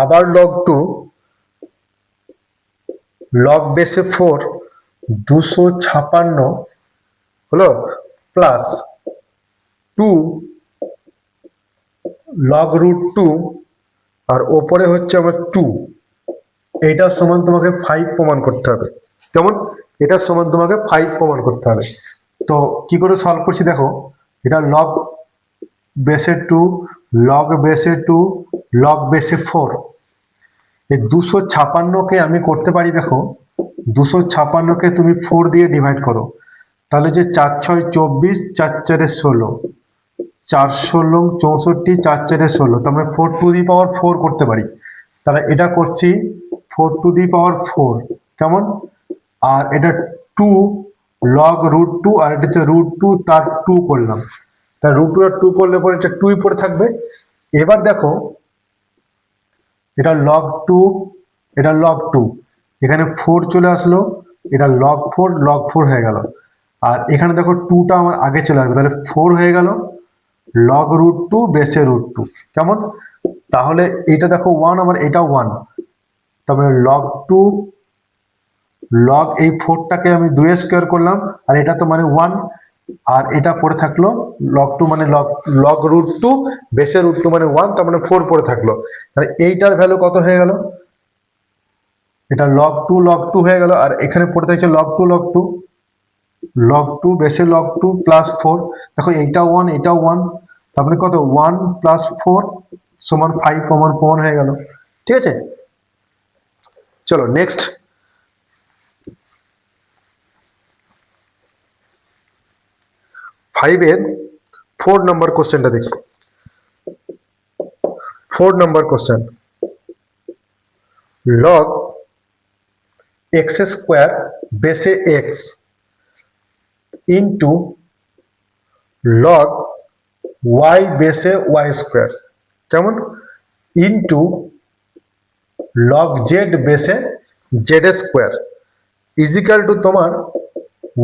আবার লগ 2 লগ বেসে 4 256 হলো, প্লাস 2 লগ রুট 2, আর ওপরে হচ্ছে আমার 2, এইটার সমান তোমাকে 5 প্রমাণ করতে হবে। কেমন? এটার সমান তোমাকে 5 প্রমাণ করতে হবে। তো কি করে সলভ করছি দেখো, এটা লগ বেসে 2, লগ বেসে 2, লগ বেসে 4। এই 256কে আমি করতে পারি দেখো, 256কে তুমি 4 দিয়ে ডিভাইড করো, তাহলে যে 4 6 24, 4 4 16, 4 16 64, 4 4 16, তার মানে 4 টু দি পাওয়ার 4 করতে পারি। তাহলে এটা করছি 4 টু দি পাওয়ার 4, কেমন? আর এটা 2 লগ রুট 2, আর এটা হচ্ছে রুট 2 তার 2 করলাম। তা রুট 2 আর 2 করলে পরে এটা 2 পড়ে থাকবে। এবার দেখো, এটা লগ 2, এটা লগ 2, এখানে 4 চলে আসলো, এটা লগ 4, লগ 4 হয়ে গেল। আর এখানে দেখো 2টা আমার আগে চলে আসবে, তাহলে 4 হয়ে গেল লগ রুট 2 বেসে রুট 2, কেমন? তাহলে এটা দেখো 1, আমার এটাও 1, তারপরে লগ 2 লগ এই 4টাকে আমি 2 স্কোয়ার করলাম, আর এটা তো মানে 1, আর এটা পড়ে থাকলো লগ 2 মানে লগ রুট 2 বেসে রুট 2 মানে 1, তার মানে 4 পড়ে থাকলো। তাহলে এইটার ভ্যালু কত হয়ে গেল? এটা লগ 2 হয়ে গেল, আর এখানে পড়ে থাকছে লগ 2 বেসে লগ 2 প্লাস 4। দেখো এইটাও 1, এটাও 1, তারপরে কত 1 প্লাস 4 সমান 5 প্রমাণ হয়ে গেল। ঠিক আছে, চলো নেক্সট। 5 এর 4 নম্বর কোশ্চেনটা দেখি। 4 নম্বর কোশ্চেন, লগ এক্স স্কোয়ার বেসে এক্স ইন্টু লগ ওয়াই বেসে ওয়াই স্কোয়ার, কেমন? ইন্টু লগ জেড বেসে জেড স্কোয়ার ইজিক্যাল টু তোমার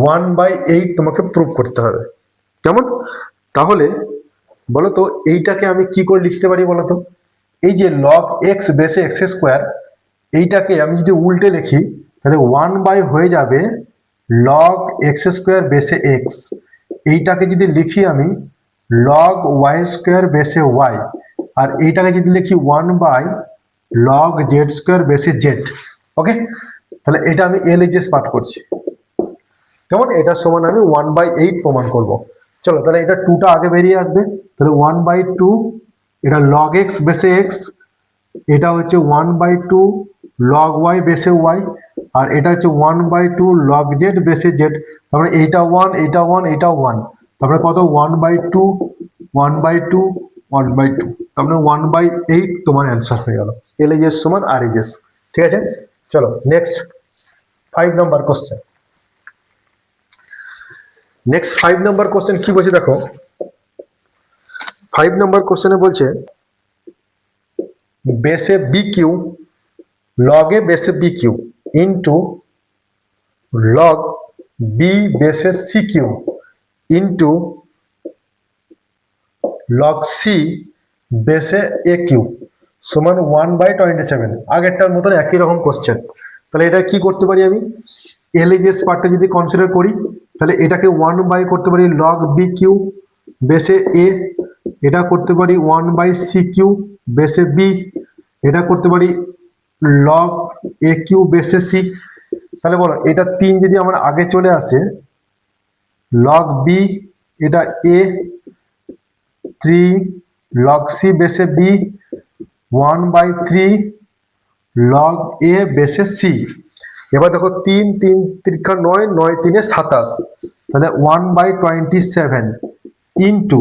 1/8 তোমাকে প্রুভ করতে হবে, কেমন? তাহলে বলো তো এইটাকে আমি কি করে লিখতে পারি বলো তো? এই যে লগ এক্স বেসে এক্স স্কোয়ার, এইটাকে আমি যদি উল্টে লিখি তাহলে 1 হয়ে যাবে লগ এক্স স্কোয়ার বেসে এক্স। এইটাকে যদি লিখি আমি লগ ওয়াই স্কোয়ার বেসে ওয়াই, আর এইটাকে যদি লিখি 1 লগ জেড স্কোয়ার বেসে জেড। ওকে, তাহলে এটা আমি এলএইচএস পাঠ করছি, কেমন? এটা সমান আমি 1/8 প্রমাণ করব। চলো তাহলে এটা 2টা আগে বেরিয়ে আসবে, তাহলে 1/2, এটা লগ এক্স বেসে এক্স, এটা হচ্ছে 1/2 লগ ওয়াই বেসে ওয়াই, আর এটা হচ্ছে 1/2 লগ জেড বেসে জেড। তারপরে এইটা 1, এটা 1, এটাও 1, তারপরে কত 1/2 1/2 1/2, তারপরে 1/8 তোমার অ্যান্সার হয়ে গেল। এলএইচএস সমান আরএইচএস। ঠিক আছে, চলো next 5 number question. Next 5 number question কি বলছে দেখো, 5 নাম্বার কোশ্চেনে বলছে বেসে বি কিউ, লগে বেসে B Q into log B বেসে C Q into log C বেসে এ কিউ সমান 1/27। আগেরটার মতন একই রকম কোশ্চেন। তাহলে এটা কি করতে পারি আমি? এলএইচএস পার্টটা যদি কনসিডার করি তাহলে এটাকে 1 করতে পারি লগ বি কিউ বেসে এ, এটা করতে পারি 1/সি কিউ বেসে বি, এটা করতে পারি লগ এ কিউ বেসে সি। তাহলে বলো এটা 3 যদি আমার আগে চলে আসে, লগ বি এটা এ, 3 লগ সি বেসে বি, 1/3 লগ এ বেসে সি। এবার দেখো 3 3 3 9, 9 3 27, তাহলে 1/27 ইন্টু,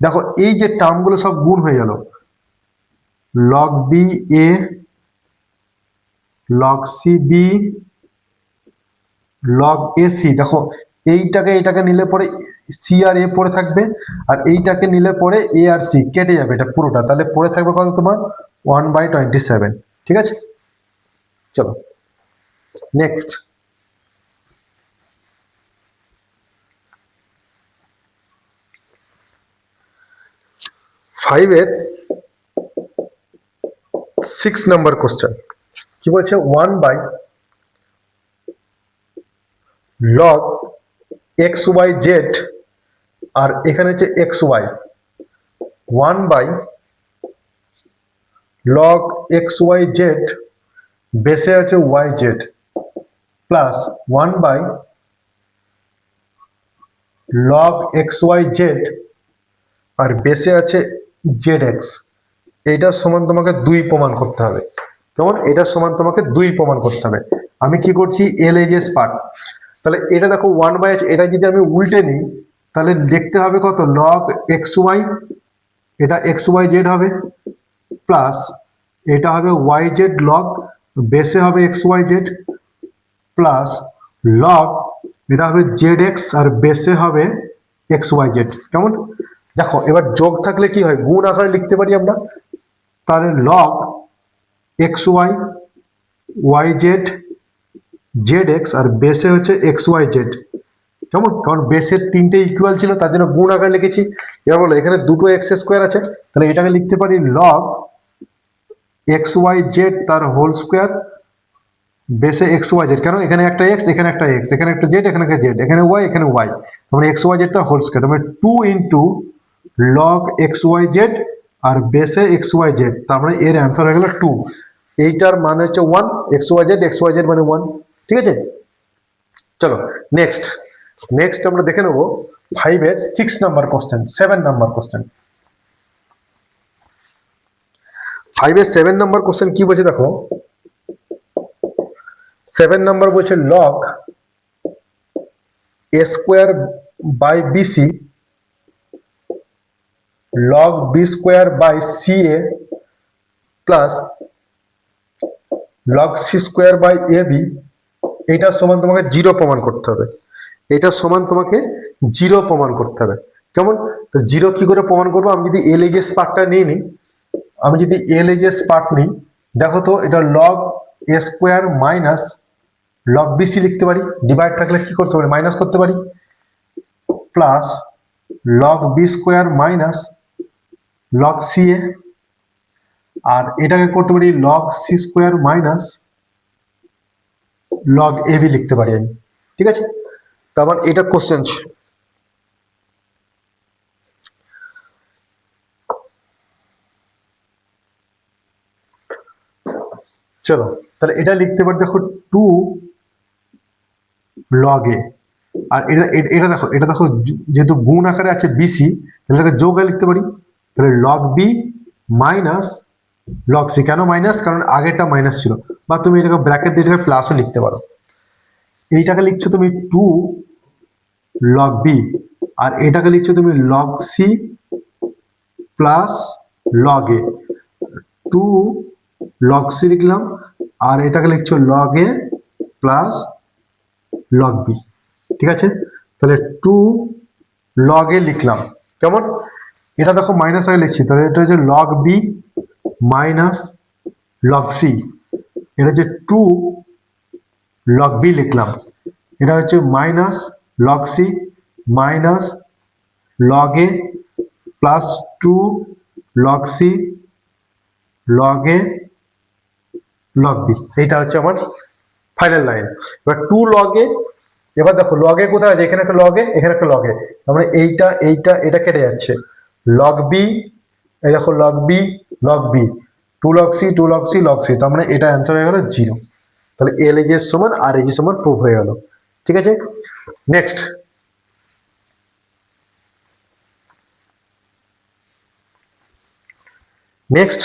দেখো এই যে টার্মগুলো সব গুণ হয়ে গেল, log b a log c b log a c. দেখো এইটাকে এটাকে নিলে পরে সি আর এ পড়ে থাকবে, আর এইটাকে নিলে পরে এ আর সি কেটে যাবে এটা পুরোটা, তাহলে পড়ে থাকবে কত তোমার 1/27। ঠিক আছে, চলো নেক্সট। ফাইভের 6 নাম্বার কোশ্চেন কি বলছে, 1 লগ এক্স ওয়াই জেড, আর এখানে হচ্ছে x y, 1 log x y z বেসে আছে y z plus 1/log xyz আর বেসে আছে zx, এইটার সমান তোমাকে 2 প্রমাণ করতে হবে। কেমন? এটার সমান তোমাকে 2 প্রমাণ করতে হবে। আমি কি করছি, LHS পার্ট। তাহলে এটা দেখো 1/h, এটা যদি আমি উল্টে নিই তাহলে দেখতে হবে কত, log xy, এটা xyz হবে, প্লাস এটা হবে yz log, বেসে হবে xyz, প্লাস log এটা হবে zx আর বেসে হবে xyz। কেমন? দেখো এবার যোগ থাকলে কি হয়, গুণ আকারে লিখতে পারি আমরা। তাহলে log xy yz zx আর বেসে হচ্ছে xyz। কেমন? কারণ বেসের তিনটে ইকুয়াল ছিল তার জন্য গুণ আকারে লিখেছি। এবার বলো এখানে দুটো এক্স স্কোয়ার আছে, তাহলে এটাকে লিখতে পারি log xyz তার হোল স্কোয়ার বেসে xyz। কেন? এখানে একটা এক্স, এখানে একটা এক্স, এখানে একটা জেড, এখানে একটা জেড, এখানে ওয়াই, এখানে ওয়াই, তারপরে xyz তার হোল স্কোয়ার, তারপরে 2 ইন্টু log xyz আর বেসে xyz, তারপরে এর অ্যান্সার হয়ে গেল 2। এইটার মানে হচ্ছে 1, xyz মানে 1। ঠিক আছে, চলো নেক্সট। নেক্সট আমরা দেখে নেবো 5-এর 6 নাম্বার কোশ্চেন, 7 নাম্বার কোশ্চেন। 5-এর 7 নাম্বার কোশ্চেন কি বলছে দেখো, 7 নাম্বার বলছে log a square by bc log b square by ca plus log c square by ab, এইটার সমান তোমাকে 0 প্রমাণ করতে হবে। এটার সমান তোমাকে 0 প্রমাণ করতে হবে। কেমন? তো 0 কি করে প্রমাণ করবো? আমি যদি LHS পার্টটা নিয়ে নিই, আমি যদি LHS পার্ট নিই, দেখো তো এটা log a square minus log bc লিখতে পারি, ডিভাইড থাকলে কি করতে পারি, মাইনাস করতে পারি, plus log b square minus log ca, আর এটাকে করতে পারি log c square minus log ab লিখতে পারি আমি। ঠিক আছে, তারপর এটা কোশ্চেন। চলো তাহলে এটা লিখতে পারি, দেখো 2 log a, আর এটা দেখো, এটা দেখো যেহেতু গুণ আকারে আছে বিসি, তাহলে এটাকে যোগ লিখতে পারি, তাহলে log b minus log c। কেন মাইনাস? কারণ আগেরটা মাইনাস ছিল, বা তুমি এটাকে ব্র্যাকেট দিয়ে এটাকে প্লাসও লিখতে পারো। এইটাকে লিখছো তুমি 2 log b, আর এটাকে লিখছো তুমি log c plus log a। 2 log c লিখলাম, আর এটাকে লিখছো log a plus log b। ঠিক আছে, তাহলে 2 log a লিখলাম। কেমন? এটা দেখো মাইনাস আগে লিখছি, তাহলে এটা হচ্ছে log b minus log c, এটা হচ্ছে 2 log b লিখলাম, এটা হচ্ছে minus log c minus log a plus 2 log c log a log b, এইটা হচ্ছে আমার ফাইনাল লাইন। এবার 2 log a, এবার দেখো log a কোথায় আছে, এখানে একটা log a, এখানে একটা log a, তারপরে এইটা এইটা এটা কেটে যাচ্ছে, log b, এই দেখো log b log b, 2 log c 2 log c log c, তার মানে এটা অ্যান্সার হয়ে গেল 0। তাহলে LHS সমান আর RHS সমান প্রুভ হয়ে গেল। ঠিক আছে, নেক্সট। নেক্সট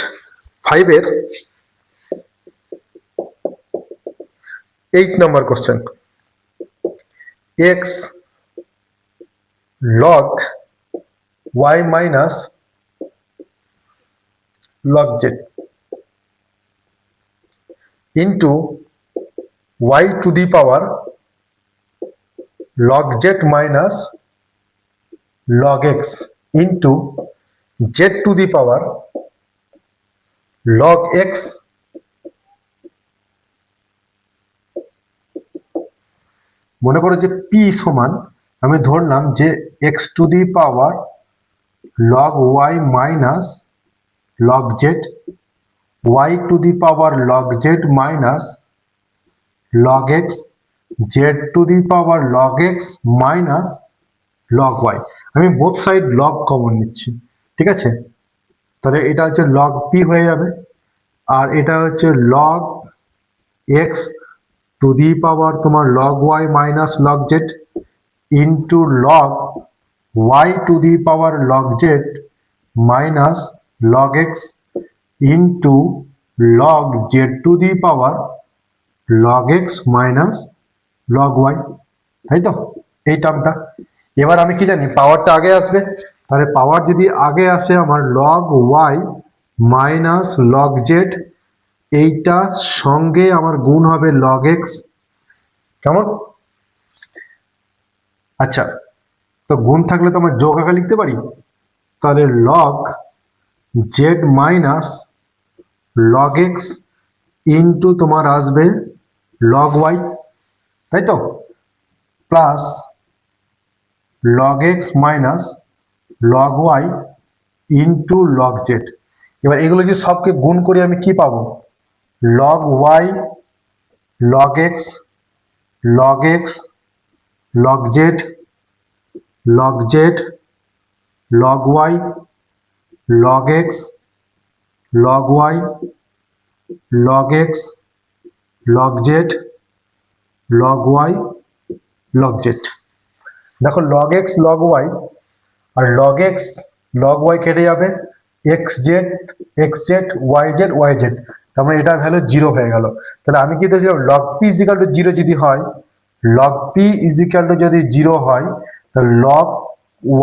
5-এর 8 number question, x log y minus log z into y to the power log z minus log x into z to the power log x মনে করো যে p সমান, আমি ধরলাম যে x to the power log y minus log z, y to the power log z minus log x, z to the power log x minus log y। আমি both side log common নিচ্ছি। ঠিক আছে, তাহলে এটা হচ্ছে log p হয়ে যাবে, আর এটা হচ্ছে log x to the power তোমার log y minus log z into log y to the power log z minus log x into log z to the power log x minus log y, তাই তো এই টার্মটা। এবার আমি কি জানি পাওয়ারটা আগে আসবে, তাহলে পাওয়ার যদি আগে আসে আমার log y minus log z, এইটার সঙ্গে আমার গুণ হবে লগ এক্স, কেমন? আচ্ছা, তো গুণ থাকলে তো আমার যোগ আকারে লিখতে পারি, তাহলে log z minus log x into তোমার আসবে লগ ওয়াই, তাই তো, plus log x minus log y into log z. এবার এগুলো যদি সবকে গুণ করি আমি কি পাবো? Log y log x log z log y log x log y log x log z log y log z. দেখো লগ এক্স লগ ওয়াই আর লগ এক্স লগ ওয়াই কেটে যাবে, এক্স জেড ওয়াই জেড, তার মানে এটা value 0 হয়ে গেল। তাহলে আমি কি দেখছিলাম লগ পি ইজিক্যাল টু 0 যদি হয়, লগ পি ইজিক্যাল টু যদি 0 হয়, তাহলে লগ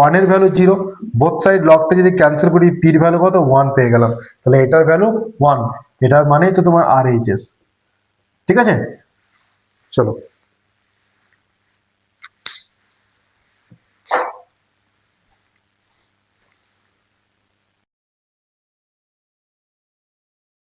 1 এর ভ্যালু 0, বোথ সাইড লগটা যদি ক্যান্সেল করি পির ভ্যালু কত 1 পেয়ে গেলাম, তাহলে এটার ভ্যালু 1, এটার মানেই তো তোমার আর এইচ এস। ঠিক আছে, চলো।